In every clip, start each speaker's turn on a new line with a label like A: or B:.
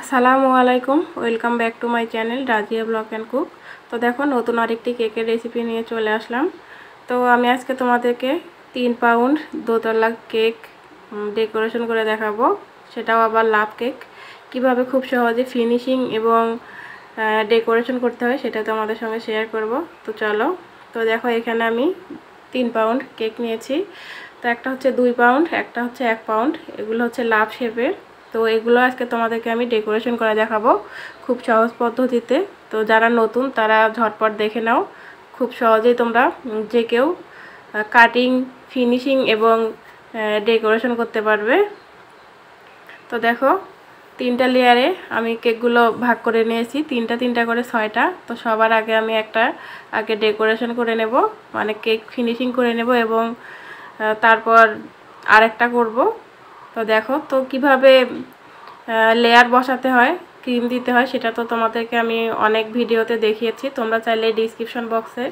A: আসসালামু আলাইকুম, welcome back to my channel Razia blog and cook. তো দেখো, নতুন আরেকটি কেকের রেসিপি নিয়ে চলে আসলাম। তো আমি আজকে তোমাদেরকে 3 পাউন্ড দোতলা কেক ডেকোরেশন করে দেখাবো, সেটাও আবার লাভ কেক। কিভাবে খুব সহজে ফিনিশিং এবং ডেকোরেশন করতে হয় সেটা তোমাদের সঙ্গে শেয়ার করব। তো চলো। তো দেখো, এখানে আমি 3 পাউন্ড কেক নিয়েছি। তো একটা হচ্ছে 2 পাউন্ড, একটা হচ্ছে 1 পাউন্ড। এগুলো হচ্ছে লাভ শেপের। তো এগুলো আজকে তোমাদেরকে আমি ডেকোরেশন করে দেখাবো খুব সহজ পদ্ধতিতে। তো যারা নতুন তারা ঝটপট দেখে নাও, খুব সহজেই তোমরা যে কেউ কাটিং, ফিনিশিং এবং ডেকোরেশন করতে পারবে। তো দেখো, 3টা লেয়ারে আমি কেকগুলো ভাগ করে নিয়েছি, 3টা করে 6টা। তো সবার আগে আমি আগে ডেকোরেশন করে নেব, মানে কেক ফিনিশিং করে নেব এবং তারপর আরেকটা করব। তো দেখো, তো কিভাবে লেয়ার বসাতে হয়, ক্রিম দিতে হয়, সেটা তো তোমাদেরকে আমি অনেক ভিডিওতে দেখিয়েছি। তোমরা চাইলে ডিসক্রিপশন বক্সে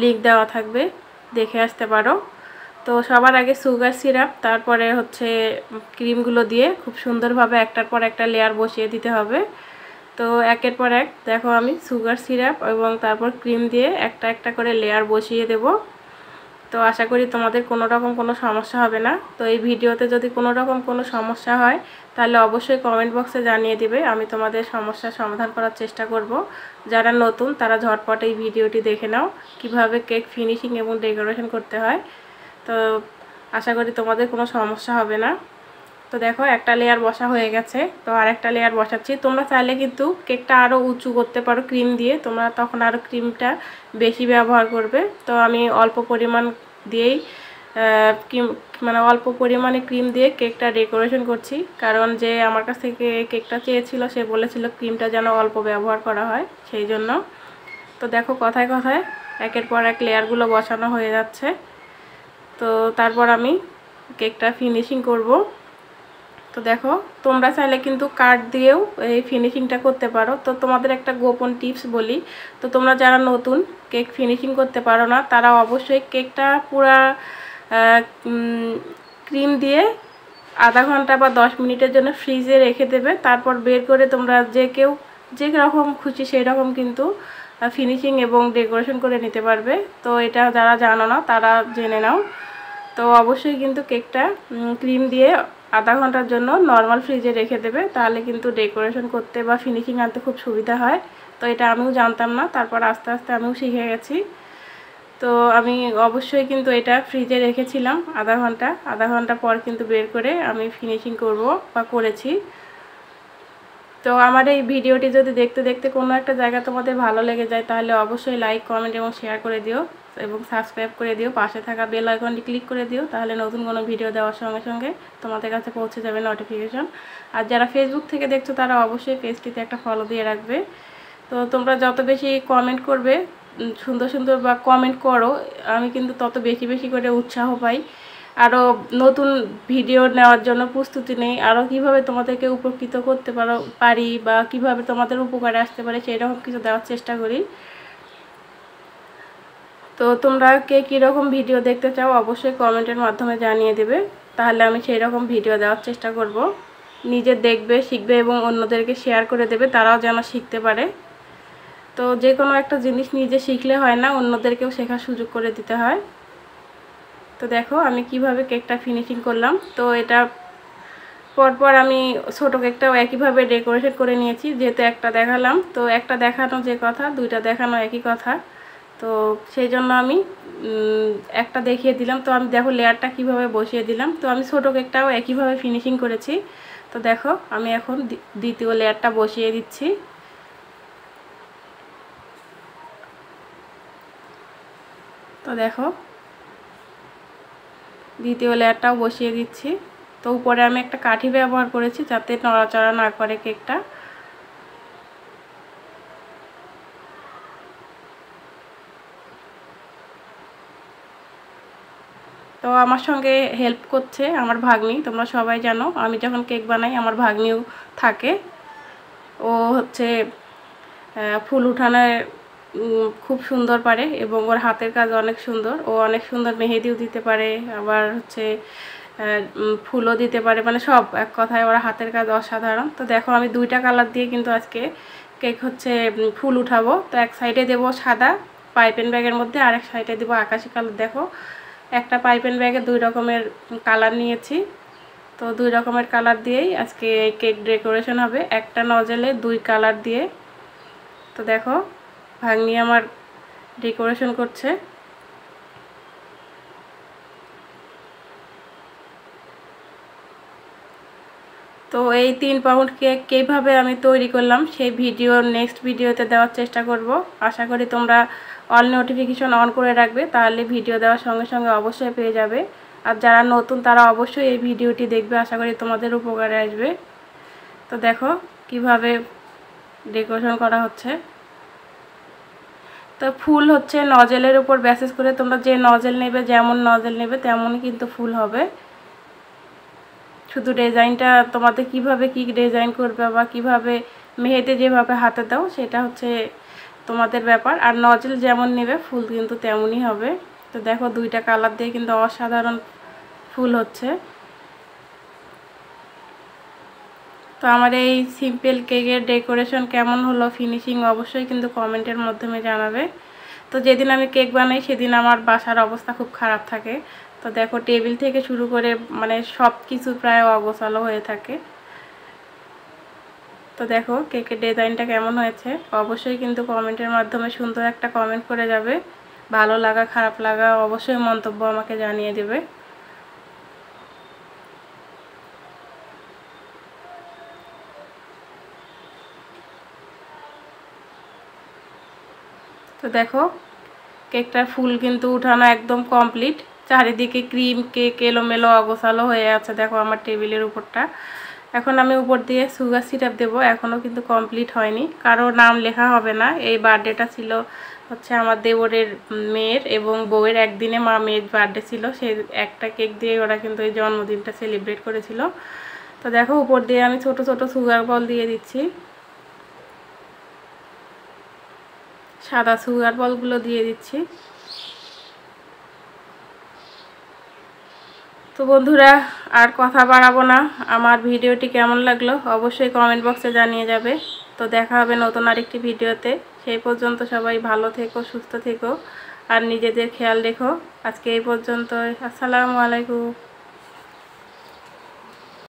A: লিংক দেওয়া থাকবে, দেখে আসতে পারো। তো সবার আগে সুগার সিরাপ, তারপরে হচ্ছে ক্রিমগুলো দিয়ে খুব সুন্দরভাবে একটার পর একটা লেয়ার বসিয়ে দিতে হবে। তো একের পর এক দেখো, আমি সুগার সিরাপ এবং তারপর ক্রিম দিয়ে একটা একটা করে লেয়ার বসিয়ে দেব। তো আশা করি তোমাদের কোনো রকম কোনো সমস্যা হবে না। তো এই ভিডিওতে যদি কোনো রকম কোনো সমস্যা হয় তাহলে অবশ্যই কমেন্ট বক্সে জানিয়ে দিবে, আমি তোমাদের সমস্যার সমাধান করার চেষ্টা করব। যারা নতুন তারা ঝটপট এই ভিডিওটি দেখে নাও, কিভাবে কেক ফিনিশিং এবং ডেকোরেশন করতে হয়। তো আশা করি তোমাদের কোনো সমস্যা হবে না। তো দেখো, একটা লেয়ার বসা হয়ে গেছে। তো আরেকটা লেয়ার বসাচ্ছি। তোমরা চাইলে কিন্তু কেকটা আরও উঁচু করতে পারো ক্রিম দিয়ে, তোমরা তখন আরও ক্রিমটা বেশি ব্যবহার করবে। তো আমি অল্প পরিমাণ দিয়েই মানে অল্প পরিমাণে ক্রিম দিয়ে কেকটা ডেকোরেশন করছি, কারণ যে আমার কাছ থেকে কেকটা চেয়েছিল সে বলেছিল ক্রিমটা যেন অল্প ব্যবহার করা হয়, সেই জন্য। তো দেখো, কথায় কথায় একের পর এক লেয়ারগুলো বসানো হয়ে যাচ্ছে। তো তারপর আমি কেকটা ফিনিশিং করব। তো দেখো, তোমরা চাইলে কিন্তু কাঠ দিয়েও এই ফিনিশিংটা করতে পারো। তো তোমাদের একটা গোপন টিপস বলি, তো তোমরা যারা নতুন কেক ফিনিশিং করতে পারো না তারা অবশ্যই কেকটা পুরা ক্রিম দিয়ে আধা ঘন্টা বা 10 মিনিটের জন্য ফ্রিজে রেখে দেবে। তারপর বের করে তোমরা যে কেউ যে রকম খুশি সেই রকম কিন্তু ফিনিশিং এবং ডেকোরেশন করে নিতে পারবে। তো এটা যারা জানো না তারা জেনে নাও। তো অবশ্যই কিন্তু কেকটা ক্রিম দিয়ে আধা ঘন্টার জন্য নর্মাল ফ্রিজে রেখে দেবে, তাহলে কিন্তু ডেকোরেশন করতে বা ফিনিশিং আনতে খুব সুবিধা হয়। তো এটা আমিও জানতাম না, তারপর আস্তে আস্তে আমিও শিখে গেছি। তো আমি অবশ্যই কিন্তু এটা ফ্রিজে রেখেছিলাম আধা ঘন্টা পর কিন্তু বের করে আমি ফিনিশিং করব বা করেছি। তো আমার এই ভিডিওটি যদি দেখতে দেখতে কোনো একটা জায়গা তোমাদের ভালো লেগে যায় তাহলে অবশ্যই লাইক, কমেন্ট এবং শেয়ার করে দিও এবং সাবস্ক্রাইব করে দিও, পাশে থাকা বেল আইকনটি ক্লিক করে দিও, তাহলে নতুন কোনো ভিডিও দেওয়ার সঙ্গে সঙ্গে তোমাদের কাছে পৌঁছে যাবে নোটিফিকেশন। আর যারা ফেসবুক থেকে দেখছো তারা অবশ্যই পেজটিতে একটা ফলো দিয়ে রাখবে। তো তোমরা যত বেশি কমেন্ট করবে, সুন্দর সুন্দর বা কমেন্ট করো, আমি কিন্তু তত বেশি বেশি করে উৎসাহ পাই আরও নতুন ভিডিও নেওয়ার জন্য, প্রস্তুতি নেই আরও কীভাবে তোমাদেরকে উপকৃত করতে পারি বা কিভাবে তোমাদের উপকারে আসতে পারে সেই রকম কিছু দেওয়ার চেষ্টা করি। তো তোমরা কে কীরকম ভিডিও দেখতে চাও অবশ্যই কমেন্টের মাধ্যমে জানিয়ে দেবে, তাহলে আমি সেই রকম ভিডিও দেওয়ার চেষ্টা করব। নিজে দেখবে, শিখবে এবং অন্যদেরকে শেয়ার করে দেবে, তারাও যেন শিখতে পারে। তো যে কোনো একটা জিনিস নিজে শিখলে হয় না, অন্যদেরকেও শেখার সুযোগ করে দিতে হয়। তো দেখো আমি কিভাবে কেকটা ফিনিশিং করলাম। তো এটা পরপর আমি ছোটো কেকটাও একইভাবে ডেকোরেশন করে নিয়েছি, যেহেতু একটা দেখালাম, তো একটা দেখানো যে কথা, 2টা দেখানো একই কথা। তো সেই জন্য আমি একটা দেখিয়ে দিলাম। তো আমি দেখো লেয়ারটা কিভাবে বসিয়ে দিলাম। তো আমি ছোটো কেকটাও একইভাবে ফিনিশিং করেছি। তো দেখো আমি এখন দ্বিতীয় লেয়ারটা বসিয়ে দিচ্ছি। তো দেখো দ্বিতীয় লেয়ারটাও বসিয়ে দিচ্ছি। তো উপরে আমি একটা কাঠি ব্যবহার করেছি যাতে নড়াচড়া না করে কেকটা। তো আমার সঙ্গে হেল্প করছে আমার ভাগ্নি। তোমরা সবাই জানো আমি যখন কেক বানাই আমার ভাগ্নিও থাকে। ও হচ্ছে ফুল উঠানো খুব সুন্দর পারে এবং ওর হাতের কাজ অনেক সুন্দর। ও অনেক সুন্দর মেহেদিও দিতে পারে, আবার হচ্ছে ফুলও দিতে পারে, মানে সব এক কথায় ওরা হাতের কাজ অসাধারণ। তো দেখো আমি 2টা কালার দিয়ে কিন্তু আজকে কেক হচ্ছে ফুল উঠাবো। তো এক সাইডে দেব সাদা পাইপেন ব্যাগের মধ্যে, আর এক সাইডে দেব আকাশি কালার। দেখো একটা পাইপেন ব্যাগে 2 রকমের কালার নিয়েছি। তো 2 রকমের কালার দিয়েই আজকে এই কেক ডেকোরেশন হবে, একটা নজেলে 2 কালার দিয়ে। তো দেখো ভাগ্নি আমার ডেকোরেশন করছে। তো এই 3 পাউন্ড কেক কীভাবে আমি তৈরি করলাম সেই ভিডিও নেক্সট ভিডিওতে দেওয়ার চেষ্টা করব। আশা করি তোমরা অল নোটিফিকেশন অন করে রাখবে, তাহলে ভিডিও দেওয়ার সঙ্গে সঙ্গে অবশ্যই পেয়ে যাবে। আর যারা নতুন তারা অবশ্যই এই ভিডিওটি দেখবে, আশা করি তোমাদের উপকারে আসবে। তো দেখো কিভাবে ডেকোরেশন করা হচ্ছে। তো ফুল হচ্ছে নজেলের উপর বেসিস করে, তোমরা যে নজেল নেবে, যেমন নজেল নেবে তেমনই কিন্তু ফুল হবে। শুধু ডিজাইনটা তোমাদের কিভাবে কি ডিজাইন করবে বা কিভাবে মেহেদি যেভাবে হাতে দাও সেটা হচ্ছে তোমাদের ব্যাপার। আর নজেল যেমন নেবে ফুল কিন্তু তেমনই হবে। তো দেখো 2টা কালার দিয়ে কিন্তু অসাধারণ ফুল হচ্ছে। তো আমার এই সিম্পল কেকের ডেকোরেশন কেমন হলো, ফিনিশিং অবশ্যই কিন্তু কমেন্টের মাধ্যমে জানাবে। তো যেদিন আমি কেক বানাই সেদিন আমার বাসার অবস্থা খুব খারাপ থাকে। তো দেখো টেবিল থেকে শুরু করে মানে সব কিছু প্রায় অগোছালো হয়ে থাকে। তো দেখো কেকের ডিজাইনটা কেমন হয়েছে অবশ্যই কিন্তু কমেন্টের মাধ্যমে সুন্দর একটা কমেন্ট করে যাবে। ভালো লাগা খারাপ লাগা অবশ্যই মন্তব্য আমাকে জানিয়ে দেবে। তো দেখো কেকটার ফুল কিন্তু উঠানো একদম কমপ্লিট। চারিদিকে ক্রিম কেক এলোমেলো অগোছালো হয়ে আছে দেখো আমার টেবিলের উপরটা। এখন আমি উপর দিয়ে সুগার সিরাপ দেব, এখনও কিন্তু কমপ্লিট হয়নি, কারো নাম লেখা হবে না। এই বার্থডেটা ছিল হচ্ছে আমার দেবরের মেয়ের এবং বউয়ের একদিনে মেয়ের বার্থডে ছিল, সেই একটা কেক দিয়ে ওরা কিন্তু এই জন্মদিনটা সেলিব্রেট করেছিল। তো দেখো উপর দিয়ে আমি ছোট ছোট সুগার বল দিয়ে দিচ্ছি, সাদা সুগার বলগুলো দিয়ে দিচ্ছি। তো বন্ধুরা আর কথা বাড়াবো না, আমার ভিডিওটি কেমন লাগলো অবশ্যই কমেন্ট বক্সে জানিয়ে যাবে। তো দেখা হবে নতুন আরেকটি ভিডিওতে, সেই পর্যন্ত সবাই ভালো থেকো, সুস্থ থেকো আর নিজেদের খেয়াল রেখো। আজকে এই পর্যন্ত, আসসালামু আলাইকুম।